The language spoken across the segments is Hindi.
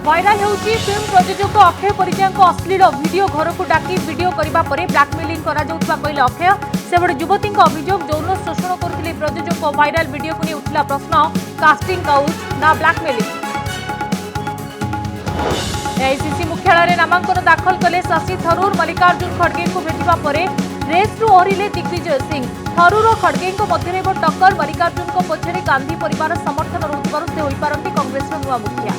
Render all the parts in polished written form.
भाइराल होउची फिल्म प्रयोजक अक्षय परिजा अश्लील वीडियो घर को डाकी वीडियो करने पर ब्लाकमेलिंग कहले अक्षय सेबड़े युवती अभियोग यौन शोषण करते प्रयोजक भाइराल वीडियो को नहीं उठला प्रश्न कास्टिंग काउच ना ब्लाकमेलिंग। एआईसीसी मुख्यालय नामांकन दाखल कले शशि थरूर मल्लिकार्जुन खड़गे को भेटा पर रेस्रु ओहरिले दिग्विजय सिंह। थरूर और खड़गे मध्य टक्कर मल्लिकार्जुन पछरे गांधी परिवार समर्थन रोकबार से होईपारती कांग्रेस नुआ मुखिया।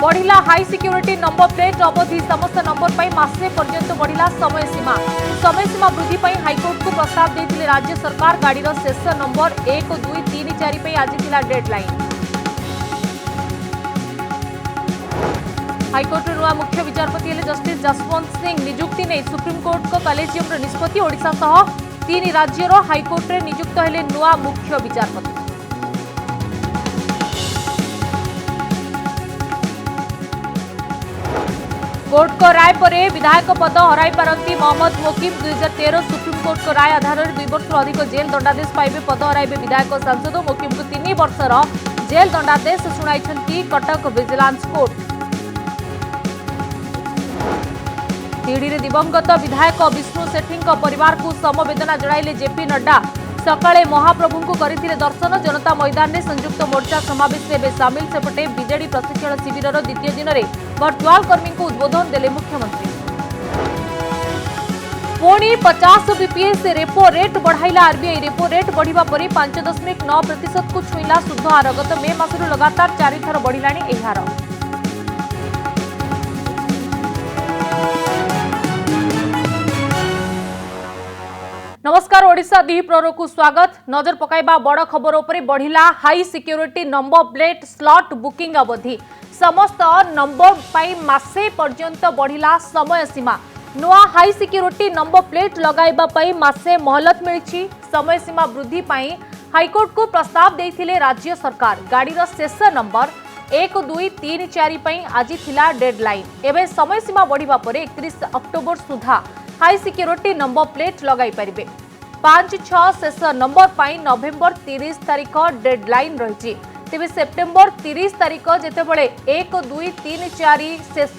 बढ़िला हाई सिक्योरिटी नंबर प्लेट अवधि समस्त नंबर पर मासे पर्यंत बढ़िला समय सीमा वृद्धि पर हाईकोर्ट को प्रस्ताव देते राज्य सरकार। गाड़ी शेष नंबर 1 2 3 4 पर आज थिला डेडलाइन। हाईकोर्ट नुआ मुख्य विचारपति हेले जस्टिस जसवंत सिंह नियुक्ति नहीं सुप्रीमकोर्ट को कलेजियम निष्पत्ति ओडिशा सह 3 राज्यर हाईकोर्ट रे नियुक्त हेले नुआ मुख्य विचारपति। कोर्ट को राय पर विधायक पद हराई पारती मोहम्मद मोकिम। 2013 सुप्रीमकोर्ट को राय आधार 2 वर्ष अधिक जेल दंडादेश पाइबे पद हराइबे विधायक सांसद। मोकिम को 3 वर्षर जेल दंडादेश शुणाई कटक विजिलेंस कोर्ट। तिड़ी रे दिवंगत विधायक विष्णु सेठी परिवार को समवेदना जणाइले जेपी नड्डा। सकाळे महाप्रभु को करथिले दर्शन। जनता मैदान में संयुक्त मोर्चा समावेश में सामिल। सेपटे बीजेडी प्रशिक्षण शिविर द्वितीय दिन में वर्चुआल कर्मी को उद्बोधन देले मुख्यमंत्री। पुणी 50 बीपीएस रेपो रेट बढ़ाइला आरबीआई। रेपो रेट बढ़िबा परे 5.9% को छुईला शुद्ध हार। गत मे मासरू लगातार 4 थर बढ़िलाणी एही हार। नमस्कार ओडिशा द्विप्रहर को स्वागत। नजर पकाइबा बड़ खबर उपरे बढ़िला high security number plate slot booking अवधि। समस्त नंबर पाई मासे पर्यंत बढ़िला समय सीमा। नुआ हाई सिक्योरिटी नंबर प्लेट लगाइबा पाई मासे मोहलत मिली। समय सीमा वृद्धि पाई हाईकोर्ट को प्रस्ताव देथिले राज्य सरकार। गाड़ीर शेष नंबर 1 2 3 4 पाई आज थिला डेडलाइन। एबे समय सीमा बढ़िबा परे 31 अक्टोबर सुधा हाई सिक्योरिटी नंबर प्लेट लगाई पारिबे। 5-6 शेष नंबर पाई नवेम्बर 30 तारीख डेडलाइन रही। तेबे सेप्टेम्बर 30 तारीख जेतेबेले 1 2 3 4 शेष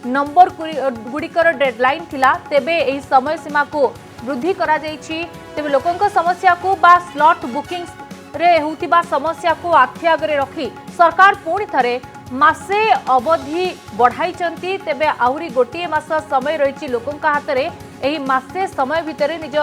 नंबर गुड़िकर डेडलाइन थिला तेबे एही समय सीमा को वृद्धि करा जायछि। तेबे लोकंक समस्या को बा स्लॉट बुकिंग रे होतिबा समस्या को आखि आगरे रखी सरकार पुणी थरे मासे अवधि बढ़ाई। तेबे आहुरी गोटे मास समय रही लोकंक हाथ में। एही मासे समय भितर निज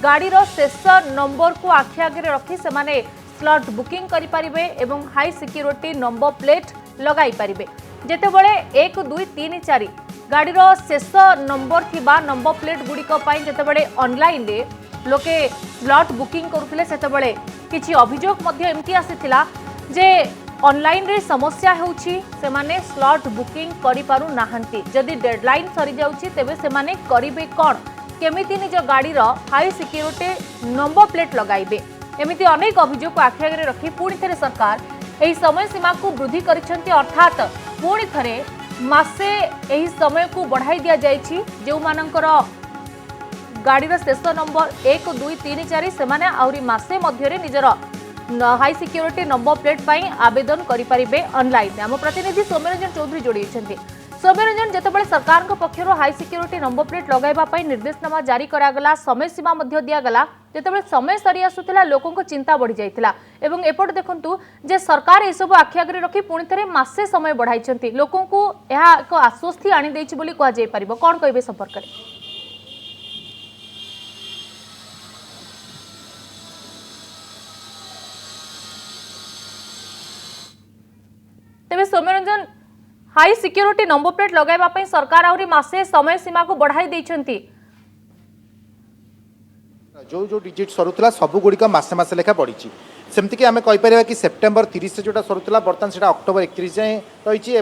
गाड़ीर शेष नंबर को आखि आगे रखी से स्लॉट बुकिंग करें एवं हाई सिक्योरिटी नंबर प्लेट लगाई पारिबे। जेतेबेले 1 2 3 4 गाड़ीर शेष नंबर थिबा नंबर प्लेट गुड़िक जेतेबेले ऑनलाइन रे लोके स्लॉट बुकिंग करुथिले सेतेबेले किछि अभियोग मध्य एमती आसीथिला जे ऑनलाइन रे समस्या होउछि सेमाने स्लॉट बुकिंग करि पारु नाहंती। जदि डेडलाइन सरी जाउछि तेबे सेमाने करिवे कोन केमिति निज गाड़ीर हाई सिक्योरिटी नंबर प्लेट लगाइबे। एमिति अनेक अभियोग को आखि आगे रखी पुणी थे सरकार एही समय सीमा को वृद्धि करिसेंती। अर्थात पुणी थे मासे एही समय को बढ़ाई दिया जायछि। जो मानकर गाड़ीर शेष नंबर 1 2 3 4 सेमाने आउरी मासे मध्यरे निजर हाई सिक्योरिटी नंबर प्लेट पाई आवेदन करें ऑनलाइन। आम प्रतिनिधि सौम्यरंजन चौधरी जोड़ी। सौम्यरंजन जेतेबेले सरकार पक्षर हाई सिक्योरिटी नंबर प्लेट लगाइबा निर्देशनामा जारी करागला समय सीमा मध्य दियागला जेतेबेले समय सरी आसुथिला लोकंक चिंता बढ़ी जाइथिला एवं एपट देखंतु जे सरकार ए सब आखि आगे रखी पुणी थे मासे समय बढ़ाई लोकंकु एहा एक आश्वस्ति आनी देछि बोली कहा जाय परिबो। कोन कहबे संपर्क रे? तेबे Soumyaranjan high security number plate लगाइबा पई सरकार आउरी मासे समय सीमा को बढ़ाई दैछंती। जो जो डिजिट सरुतला सब गुड़िक मासे मासे लेखा बढ़ी सेमती कि आम कहीपर कि सेप्टेम्बर 30 से जोटा सरुतला बर्तमान से अक्टोबर 31 जाए रही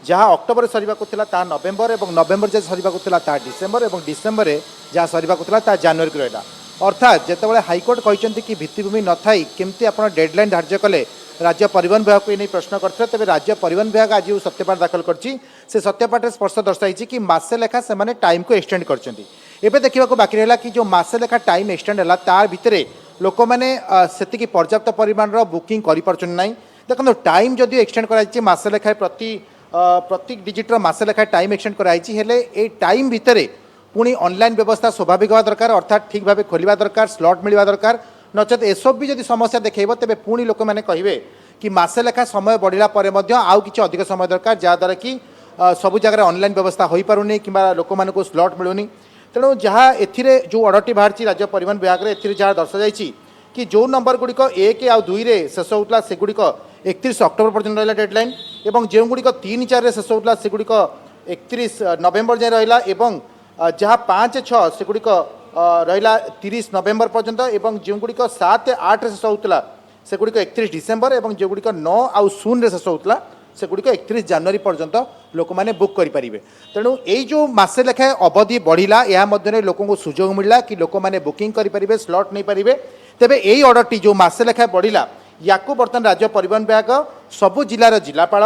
जहाँ अक्टोबर सरीवा ता नवेम्बर और नवेम्बर जहाँ सरीवा ता डिसेम्बर और डिसेम्बर जहाँ सरीवा ता जनवरी को रहा। अर्थात जितेबाला हाइकोर्ट कहते कि भित्तिभूमि न थी केमती आप डेडलाइन धार्य कले राज्य परिवहन विभाग को नहीं प्रश्न करते तेज राज्य परिवहन विभाग आज सत्यपाठ दाखल कर सत्यपाठ स्पर्श दर्शाई कि मासे लेखा से टाइम को एक्सटेंड कर देखा बाकी रहा कि जो मासे लेखा टाइम एक्सटेंड है तार भितर लोक मैंने पर्याप्त परिमाण बुकिंग कर देखो टाइम जदि एक्सटेंड कराई मासे लेखाएं प्रति डिजिटर मासे लेखाएं टाइम एक्सटेंड कराई हेले ए टाइम भितर पुणी ऑनलाइन व्यवस्था स्वाभाविक हवा दरकार अर्थात ठीक भाव खोलिया दरकार स्लॉट मिलवा दरकार नचेत एसब भी जदि समस्या देखब तेज पुणी लोक मैंने कहे कि मासे लेखा समय बढ़ला आउ किसी अधिक समय दरकार जहाँद्वारा कि सबु जगह ऑनलाइन व्यवस्था हो पारुनी कि लोक मान स्लॉट मिलूनी तेणु जहाँ एथिरे जो ऑर्डरटी बाहर राज्य परिवहन विभाग में जहाँ दर्शाई कि जो नंबर गुड़िक 1 आ 2 रे शेष होता से गुड़िक 31 अक्टोबर पर्यटन रहा डेडलाइन और जो गुड़िक 3, 4 रे शेष होता से गुड़िक 31 नवेम्बर जाए रहा जहाँ 5, 6 से गुड़िक रहा 30 नवेम्बर पर्यंत और जो गुड़िक 7, 8 शेष होता से गुड़िक 31 डिसेम्बर और जो गुड़िक 9 आ 0 शेष होता से गुड़िक 31 जनवरी पर्यंत लोक मैंने बुक करेंगे तेणु यही जो मासे लेखाएं अवधि बढ़ला या लोक सुजोग मिलला कि लोक मैंने बुकिंग करेंगे स्लॉट नहीं पारे तेबे यही ऑर्डरटी जो मासे लेखाएं बढ़ला या बर्तमान राज्य परिवहन विभाग सबु जिलार जिलापाल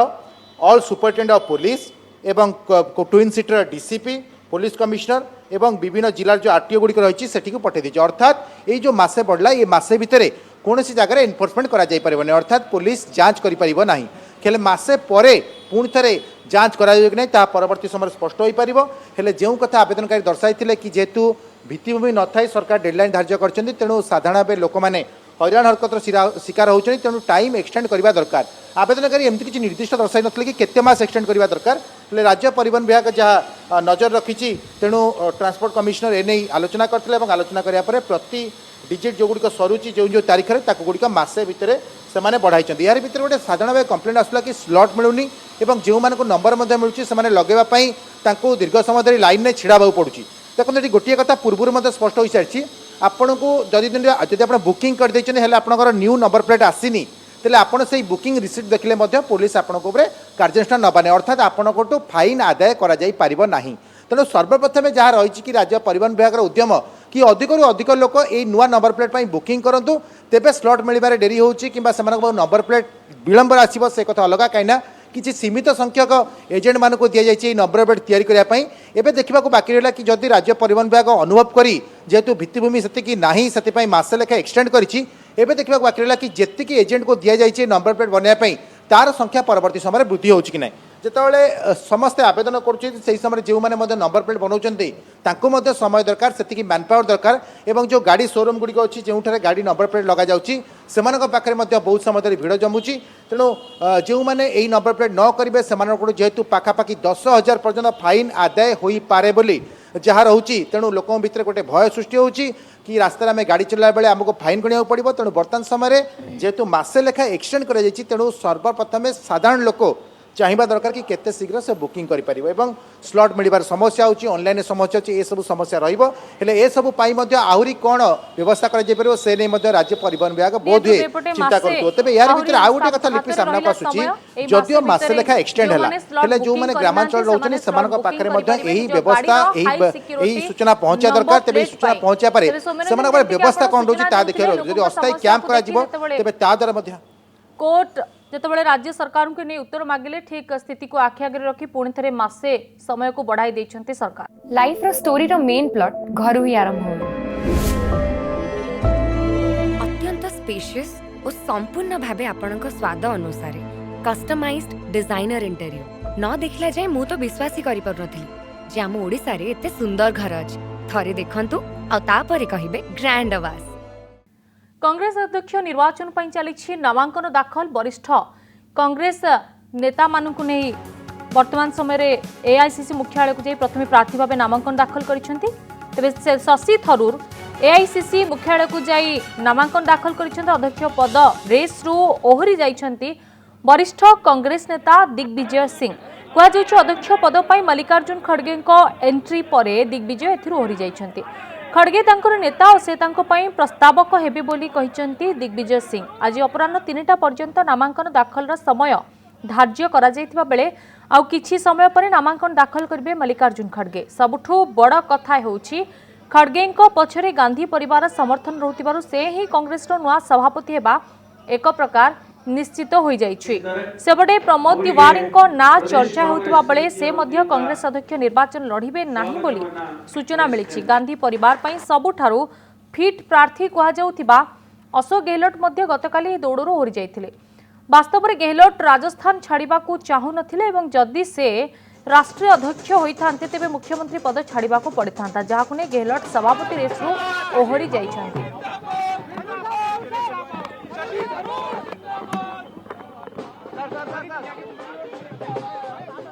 ऑल सुपरिटेडेंट ऑफ पुलिस एवं ट्विन सिटर डीसीपी पुलिस कमिश्नर एवं विभिन्न जिलार जो आरटीओ गुड़िक रही से पठे दी अर्थात ये जो मासे बढ़ला ये मासे भितर कौन सी जगह एनफोर्समेंट कर अर्थात पुलिस जांच करना खेले मासे परे पुणी थे जांच करा कि नहीं ता परवर्ती समय स्पष्ट हो पार हेले जो कथा आवेदनकारी दर्शाई कि जेहेतु भित्तिभूमि न थाई सरकार डेडलाइन धार्य कर तेणु साधारण भाव लोक मैंने हईराण हरकतर शिकार होती तेणु टाइम एक्सटेंड करवा दरकार आवेदनकारी एमती किसी निर्दिष्ट दर्शाई नथिले कि केते मास एक्सटेंड करवा दरकार हेले राज्य परिवहन विभाग जहाँ नजर रखी तेणु ट्रांसपोर्ट कमिश्नर एने आलोचना करते आलोचना कराया प्रति डिजिट जो गुड़िक सरुची जो जो तारीख में गुड़िक मासे भितर से बढ़ाई यार भितर गोटे साधारण भाव कंप्लेन आसला कि स्लॉट मिलूनी और जो नंबर मिलूँ लगेवाई दीर्घ समय धरी लाइन में छिड़ा पड़ुची देखो ये गोटे कथा पूर्व स्पष्ट हो सारी आपन को जदि आप बुकिंग कर आपंकर न्यू नंबर प्लेट आसीनी तेल आपड़ से बुकिंग रिसीप्ट देखले पुलिस आपण कार्यानुष्ठान नबाने अर्थात आपंक फाइन आदाय करना तेणु सर्वप्रथम जहाँ रही कि राज्य परिवहन विभाग उद्यम कि अधिक अधिक लोक ये नुआ नंबर प्लेट पर बुकिंग करूँ तेबे स्लॉट मिलबार डेरी होची कि नंबर प्लेट विलंब आसो से कथा अलग कहीं किसी सीमित संख्यक एजेंट मानक दि जाए नंबर प्लेट तैयारी करने एवं देखा बाकी रहा कि जदि राज्य परिवहन विभाग अनुभव करी जेहेतु भित्तिभूमि से नहीं से मासे लेखा एक्सटेंड करी देखा बाकी रहा कि जी एजेंट को दि जाए नंबर प्लेट बनवाई तार संख्या परवर्ती समय वृद्धि हो कि ना जिते समस्ते आवेदन कर समय जो मैंने नंबर प्लेट बनाऊँ समय दरकार से मैन पावर दरकार और जो गाड़ी शोरूम गुड़िक अच्छी जो गाड़ी नंबर प्लेट लग जाऊँगी से बहुत समय धरी भिड़ जमुची तेणु जो मैंने यही नंबर प्लेट न करेंगे से जेहेतु पाखापाखि 10,000 पर्यटन फाइन आदाय हो पारे बोली जहाँ रोचे तेणु लोक भितर गोटे भय सृष्टि होची कि रास्ता में गाड़ी चलला बेले आमको फाइन गणिया पड़ो तेणु बर्तमान समय जेहेतु मासे लेखा एक्सटेंड कर तेणु सर्वप्रथम साधारण लोक चाहिए दरकार कि केते शीघ्र से बुकिंग करें स्लॉट मिलबार समस्या होची ऑनलाइन समस्या होची सब समस्या रहिबो हेले ए सब आहरी कौन व्यवस्था कर से नहीं राज्य परिवहन विभाग बोध हुए चिंता करूँ तेज यार भर आउ गोटे कथा लिपि सामना को आसूची जदियो मासे लेखा एक्सटेंड है जो मैंने ग्रामांचल रोचे से यही व्यवस्था यही सूचना पहुंचा दरकार तेज सूचना पहुंचा पारे से व्यवस्था कौन रोचे देखिए अस्थायी कैंप कर कोर्ट जितेबाला राज्य सरकार को नहीं उत्तर मागिले ठीक स्थिति को आखि आगे रखी पुणी थे मासे समय को बढ़ाई देछंती सरकार लाइफ रो स्टोरी रो मेन प्लॉट घर ही आरंभ हो अत्यंत स्पेशियस और संपूर्ण भाबे आपनक स्वाद अनुसार कस्टमाइज्ड डिजाइनर इंटीरियर न देखला जाय मु तो विश्वास ही करि परनथि जे हम ओडिसा रे एते सुंदर घर अछि थरे देखंतु आ तापरे कहिबे ग्रैंड आवास कांग्रेस अध्यक्ष निर्वाचन पर चली नामांकन दाखल वरिष्ठ कांग्रेस नेता मानू नहीं वर्तमान समय एआईसीसी मुख्यालय को प्रथम प्रार्थी भाव नामांकन दाखल करिसेंती तेबे शशि थरूर एआईसीसी मुख्यालय को जाई नामांकन दाखल करिसेंती अध्यक्ष पद रेस रु ओहरी जाइछंती वरिष्ठ कांग्रेस नेता दिग्विजय सिंह कहुच अध्यक्ष पद पर मल्लिकार्जुन खड़गे एंट्री पर दिग्विजय एथि ओहरी जाइछंती खड़गे तांकर नेता और से प्रस्तावक हेबे बोली कहिसेंती दिग्विजय सिंह आज अपराह्न 3टा पर्यंत नामांकन दाखल समय धार्य करा जायथिबा बेले आउ किछि समय पर नामांकन दाखल करिवे मल्लिकार्जुन खड़गे सबुठु बड़ कथा होउछि खड़गे पछरे गांधी परिवार समर्थन रहउतिबारु से ही कांग्रेस रो नुआ सभापति हेबा एक प्रकार निश्चित हो जाइछि सेबडे प्रमोद तिवारी ना चर्चा होउतबा बेले से मध्य कांग्रेस अध्यक्ष निर्वाचन लड़िबे नाही बोली सूचना मिली गांधी परिवार पई सबुठारु फिट प्रार्थी कहा जाउथिबा अशोक गहलोत मध्य गतकाली दौड़रू ओहरी जाइथिले वास्तव में गेहलोत राजस्थान छाड़ा चाहू नथिले एवं जदि से राष्ट्रीय अध्यक्ष होइथांते तेबे मुख्यमंत्री पद छाड़ा पड़ी था जहां ने गेहलोत सभापति रेसरू Ohri जाइछन्ति।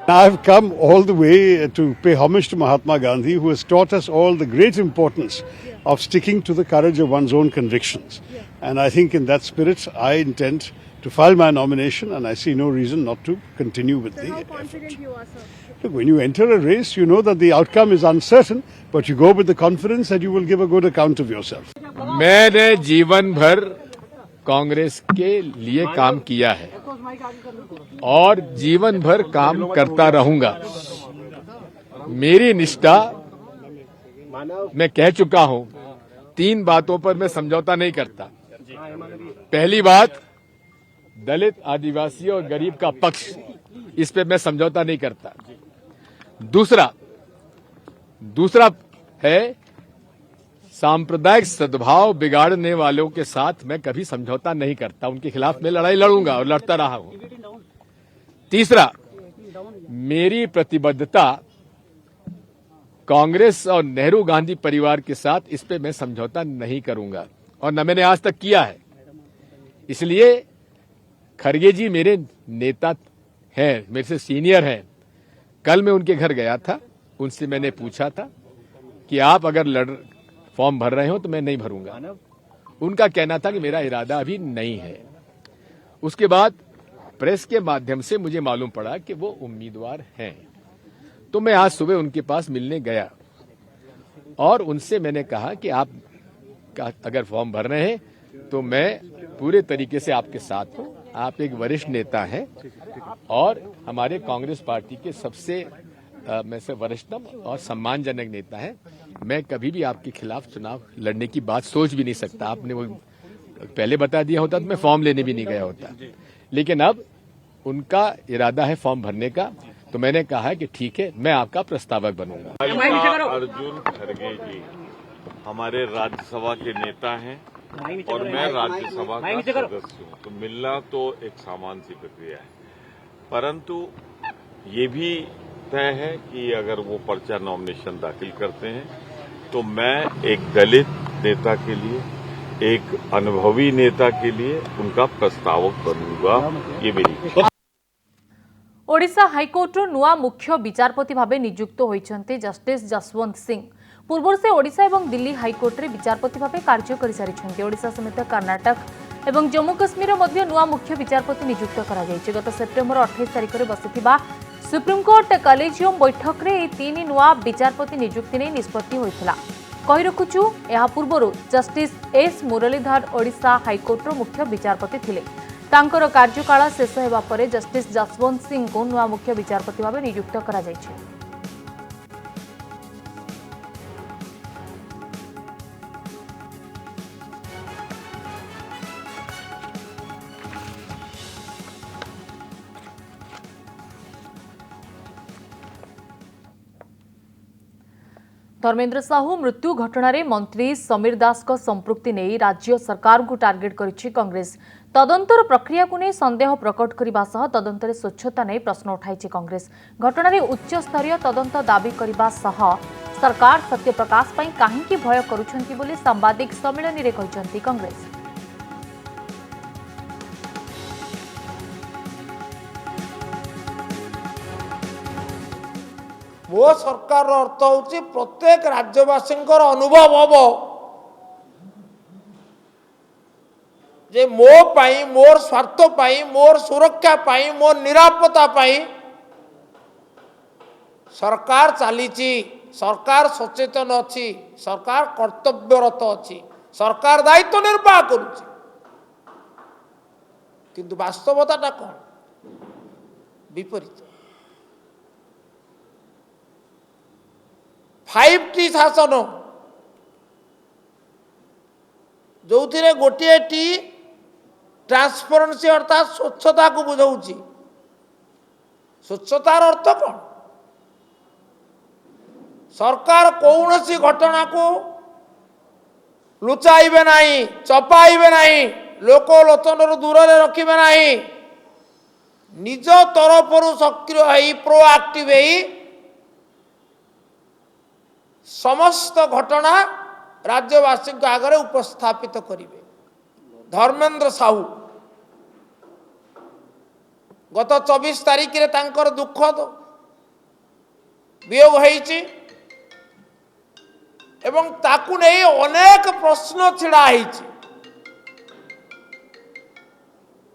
I've come all the way to pay homage to Mahatma Gandhi, who has taught us all the great importance of sticking to the courage of one's own convictions. And I think in that spirit, I intend to file my nomination, and I see no reason not to continue with the effort. Look, when you enter a race, you know that the outcome is uncertain, but you go with the confidence that you will give a good account of yourself. मैंने जीवन भर कांग्रेस के लिए काम किया है और जीवन भर काम करता रहूंगा। मेरी निष्ठा, मैं कह चुका हूं, 3 बातों पर मैं समझौता नहीं करता। पहली बात, दलित, आदिवासी और गरीब का पक्ष, इस पे मैं समझौता नहीं करता। दूसरा है सांप्रदायिक सद्भाव बिगाड़ने वालों के साथ मैं कभी समझौता नहीं करता, उनके खिलाफ मैं लड़ाई लड़ूंगा और लड़ता रहा हूं। तीसरा, मेरी प्रतिबद्धता कांग्रेस और नेहरू गांधी परिवार के साथ, इस पे मैं समझौता नहीं करूंगा और न मैंने आज तक किया है। इसलिए खड़गे जी मेरे नेता हैं, मेरे से सीनियर हैं। कल मैं उनके घर गया था, उनसे मैंने पूछा था कि आप अगर फॉर्म भर रहे हो तो मैं नहीं भरूंगा। उनका कहना था कि मेरा इरादा अभी नहीं है। उसके बाद प्रेस के माध्यम से मुझे मालूम पड़ा कि वो उम्मीदवार हैं, तो मैं आज सुबह उनके पास मिलने गया और उनसे मैंने कहा कि आप अगर फॉर्म भर रहे हैं तो मैं पूरे तरीके से आपके साथ हूं। आप एक वरिष्ठ नेता हैं और हमारे कांग्रेस पार्टी के सबसे में से वरिष्ठतम और सम्मानजनक नेता है। मैं कभी भी आपके खिलाफ चुनाव लड़ने की बात सोच भी नहीं सकता। आपने वो पहले बता दिया होता तो मैं फॉर्म लेने भी नहीं गया होता, लेकिन अब उनका इरादा है फॉर्म भरने का, तो मैंने कहा है कि ठीक है, मैं आपका प्रस्तावक बनूंगा। अर्जुन खड़गे जी हमारे राज्यसभा के नेता हैं और मैं राज्यसभा का सदस्य हूं, तो मिलना तो एक सामान्य सी प्रक्रिया है, परंतु ये भी तय है कि अगर वो पर्चा नॉमिनेशन दाखिल करते हैं तो मैं एक दलित नेता के लिए, एक अनुभवी नेता के लिए उनका प्रस्तावक बनूंगा। ये मेरी ओडिशा हाईकोर्टर नुआ मुख्य विचारपति भावे नियुक्त होइछन्ते जस्टिस जसवंत सिंह। पूर्व से ओडिशा एवं दिल्ली हाईकोर्ट रे विचारपति भावे कार्य करि सारिछन्ते। ओडिशा समेत कर्नाटक एवं जम्मू कश्मीर मध्य नुआ मुख्य विचारपति नियुक्त करा जायछि। गत सेप्टेम्बर 28 तारिख रे बसिथिबा सुप्रीमकोर्ट कलेजियम बैठक रे 3 नुआ विचारपति नियुक्ति नै निष्पत्ति होइथिला। कहि रखुछु, एहा पूर्वरु जस्टिस एस मुरलीधर ओडिशा हाईकोर्टर मुख्य विचारपति थिले। तांकर कार्यकाल शेष हेबा परे जस्टिस जसवंत सिंह को नुआ मुख्य विचारपति भावे नियुक्त करा जायछि। धर्मेन्द्र साहू मृत्यु घटना मंत्री समीर दास को संपृक्ति नहीं राज्य सरकार को टार्गेट करिछि कांग्रेस। तदंतर प्रक्रिया को नहीं संदेह प्रकट करने सह तदंतर स्वच्छता नहीं प्रश्न उठाई कांग्रेस। घटना उच्च स्तरीय तदंत दाबी करने सह सरकार सत्य प्रकाश पई काहेकि भय करुछंती बोली सांबादिक सम्मेलन रे कहिसंती कांग्रेस। मो सरकार अर्थ होची प्रत्येक राज्यवासी अनुभव हम जे मो पाई, मोर स्वार्थ पाई, मोर सुरक्षा पाई, मोर निरापत्ता पाई सरकार चलीची, सरकार सचेतन अच्छी, सरकार कर्तव्यरत अच्छी, सरकार दायित्व निर्वाह करुची। किंतु वास्तवता कौन? विपरीत। 5T शासन जो गोटे टी ट्रांसपेरेंसी अर्थात स्वच्छता को बुझाऊँ। स्वच्छतार अर्थ कौन? सरकार कौन सी घटना को लुचाइबे नहीं, चपाइबे नहीं, लोक लोचन दूर रखिबे नहीं, निज तरफ सक्रिय प्रोआक्टिव समस्त घटना राज्यवासी आगे उपस्थापित करेंगे। धर्मेंद्र साहू गत 24 तारीख रे तांकर दुखद वियोग होईची एवं ताकू नहीं अनेक प्रश्न छिड़ा होईची।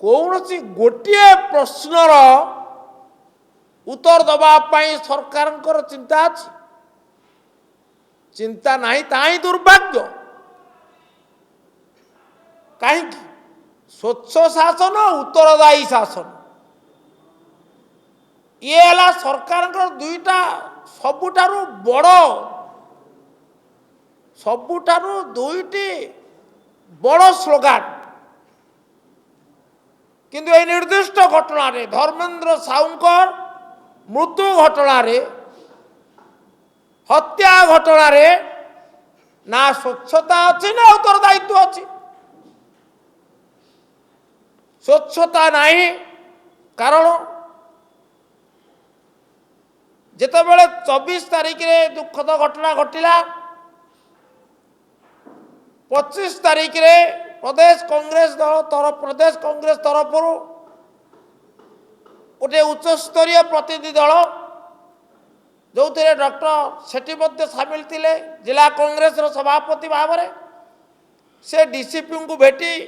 कौन सी गोटे प्रश्नर उत्तर दबा पाई सरकार चिंता अच्छी चिंता नहीं ताही दुर्भाग्य कहीं स्वच्छ शासन उत्तरदायी शासन ये है सरकार दुईटा सबुठारु बड़ सबुठारु दुईटी बड़ स्लोगान किंतु ये निर्दिष्ट घटना रे धर्मेंद्र साहूंकर मृत्यु घटना रे हत्या घटना रे ना स्वच्छता अच्छी ना उत्तरदायित्व अच्छी। स्वच्छता नहीं कारण जितेबाला 24 तारीख रे दुखद घटना घटिला 25 तारीख रे प्रदेश कांग्रेस तरफ गोटे उच्च स्तरीय प्रतिनिधि दल जो थे डॉक्टर सेठी सामिल थिले जिला कांग्रेस सभापति भाव में से डीसीपी को भेटी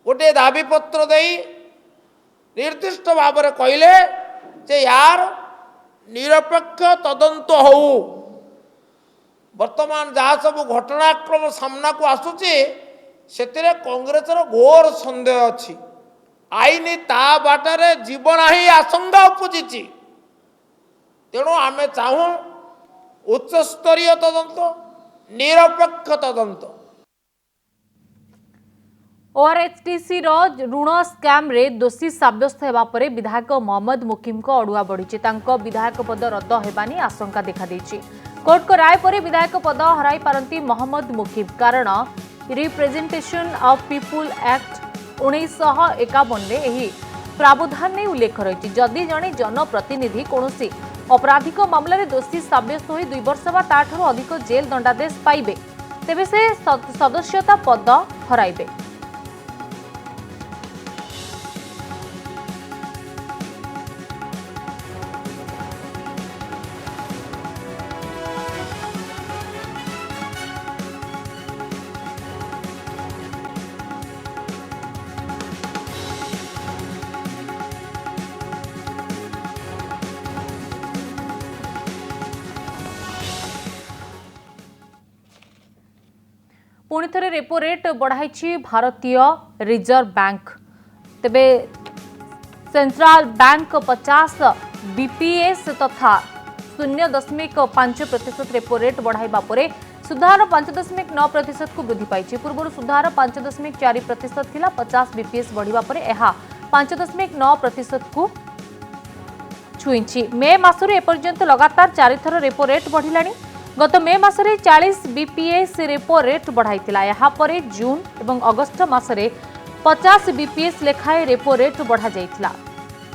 गोटे दाबीपत्र दे निर्दिष्ट भाव में कहले जे यार निरपेक्ष तदंत हो। वर्तमान जहाँ सब घटनाक्रम सामना को आसुची से कांग्रेस घोर संदेह अच्छी आईन ता बाटर जीवन ही आशंका उपजी तेणु आमे चाहूँ उच्च स्तरीय तदंत निरपेक्ष तदंत। ओआरएचटीसी ऋण स्कैम रे दोषी साब्यस्त हेबा परे विधायक मोहम्मद मुकीम को अड़ुआ बढ़ी विधायक पद रद्द हेबानी आशंका देखा देछि। कोर्ट को राय परे विधायक पद हराई पारंती मोहम्मद मुकीम कारण रिप्रेजेंटेशन ऑफ पीपुल एक्ट 1951 रे एही प्रावधान ने उल्लेख रही जदि जड़े जनप्रतिनिधि कौनसी अपराधिक मामलें दोषी साब्यस्त हो 2 वर्ष बा ताठू अधिक जेल दंडादेश पाइबे तेबे से सदस्यता पद हराइबे। पुणी थे रेपो रेट बढ़ाई भारतीय रिजर्व बैंक तेबे सेंट्रल बैंक 50 बीपीएस तथा 0.5% रेपो रेट बढ़ाइबा परे सुधार 5.9% को वृद्धि पाई। पूर्व सुधार 5.4% थिला 50 बीपीएस बढ़िबा परे एहा 5.9% को छुईची। मे मासरे एपर्यंत लगातार 4 थर रेपो रेट बढ़िलानी। गत मे मासरे 40 बीपीएस रेपो रेट बढ़ाइतिला यहाँ पर जून एवं अगस्त मासरे 50 बीपीएस लेखाए रेपो रेट बढ़ा जाइतिला।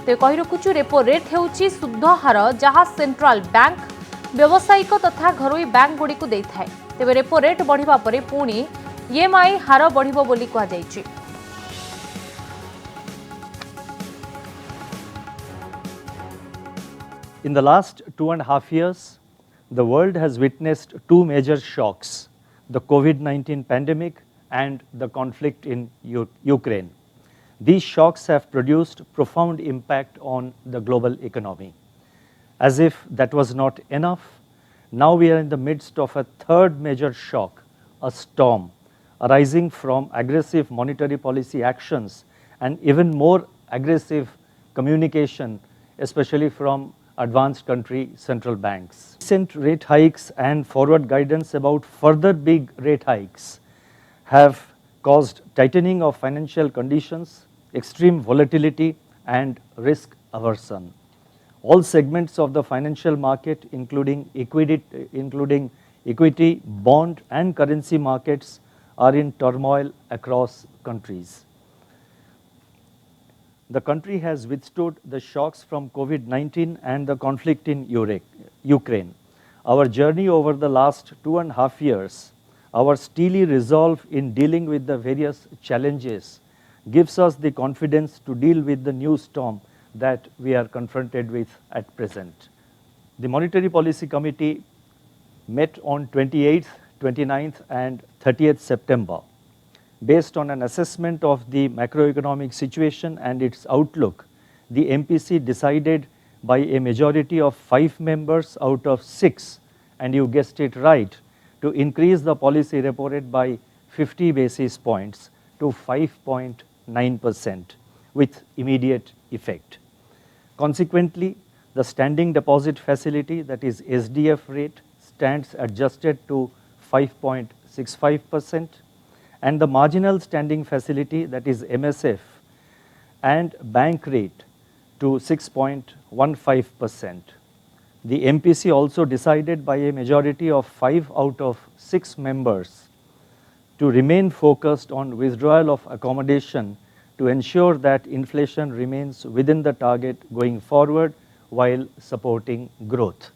तो कहि रखुछु रेपो रेट हेउची शुद्ध हार जहाँ सेंट्रल बैंक व्यावसायिक तथा घरोई बैंक गुड़ी को देइथाय। तेबे रेपो रेट बढ़िबा परे पुणी ईएमआई हार बढ़िबो बोली कहा जाइछि। In the last 2.5 years, the world has witnessed 2 major shocks, the COVID-19 pandemic and the conflict in Ukraine. These shocks have produced profound impact on the global economy. As if that was not enough, now we are in the midst of a third major shock, a storm arising from aggressive monetary policy actions and even more aggressive communication, especially from advanced country central banks. Recent rate hikes and forward guidance about further big rate hikes have caused tightening of financial conditions, extreme volatility and risk aversion. All segments of the financial market including equity, bond and currency markets are in turmoil across countries. The country has withstood the shocks from COVID-19 and the conflict in Ukraine. Our journey over the last 2.5 years, our steely resolve in dealing with the various challenges gives us the confidence to deal with the new storm that we are confronted with at present. The Monetary Policy Committee met on 28th, 29th and 30th September. Based on an assessment of the macroeconomic situation and its outlook, the MPC decided by a majority of 5 members out of 6, and you guessed it right, to increase the policy repo rate by 50 basis points to 5.9% with immediate effect. Consequently, the standing deposit facility, that is SDF rate, stands adjusted to 5.65%, and the marginal standing facility, that is MSF, and bank rate to 6.15%. The MPC also decided by a majority of 5 out of 6 members to remain focused on withdrawal of accommodation to ensure that inflation remains within the target going forward while supporting growth.